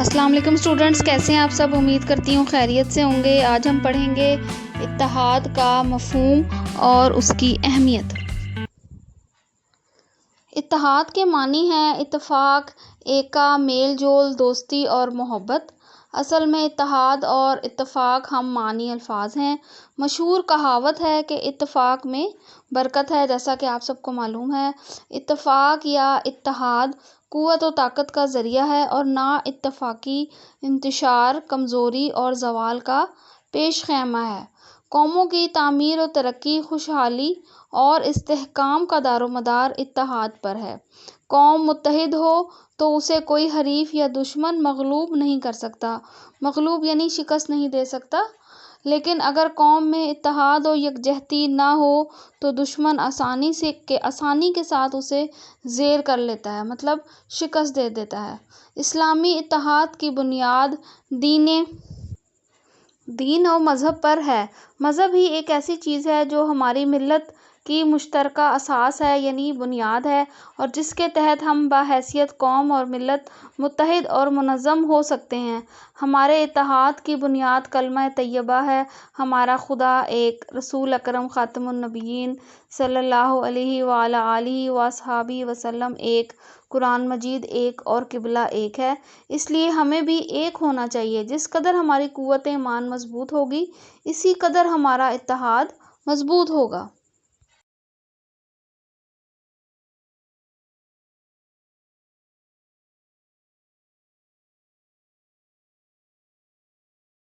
अस्सलाम वालेकुम स्टूडेंट्स, कैसे हैं आप सब। उम्मीद करती हूँ खैरियत से होंगे। आज हम पढ़ेंगे इत्तेहाद का मफ़हूम और उसकी अहमियत। इत्तेहाद के मानी हैं इत्तेफाक, एका, मेल जोल, दोस्ती और मोहब्बत। असल में इत्तेहाद और इत्तेफाक हम मानी अल्फाज हैं। मशहूर कहावत है कि इत्तेफाक में बरकत है। जैसा कि आप सबको मालूम है, इत्तेफाक या इत्तेहाद क़ुव्वत व ताकत का ज़रिया है और ना इत्तेफाकी इंतशार, कमज़ोरी और ज़वाल का पेश ख़ैमा है। कौमों की तामीर और तरक्की, खुशहाली और इस्तेहकाम का दारोमदार इत्तेहाद पर है। कौम मुत्तहिद हो तो उसे कोई हरीफ या दुश्मन मग़लूब नहीं कर सकता। मग़लूब यानी शिकस्त नहीं दे सकता। लेकिन अगर कौम में इत्तेहाद और यकजहती ना हो तो दुश्मन आसानी के साथ उसे ज़ेर कर लेता है, मतलब शिकस्त दे देता है। इस्लामी इत्तेहाद की बुनियाद दीन और मज़हब पर है। मज़हब ही एक ऐसी चीज़ है जो हमारी मिल्लत की मुश्तरका असास है, यानी बुनियाद है, और जिसके तहत हम बहैसियत कौम और मिल्लत मुत्तहिद और मुनज़्ज़म हो सकते हैं। हमारे इत्तेहाद की बुनियाद कलमा तैयबा है। हमारा खुदा एक, रसूल अकरम ख़ातमुन नबिय्यीन सल्लल्लाहु अलैहि व अला आलिहि व अस्हाबिहि वसल्लम एक, कुरान मजीद एक और किबला एक है। इसलिए हमें भी एक होना चाहिए। जिस कदर हमारी क़ुव्वत ईमान मज़बूत होगी, इसी कदर हमारा इत्तेहाद मज़बूत होगा।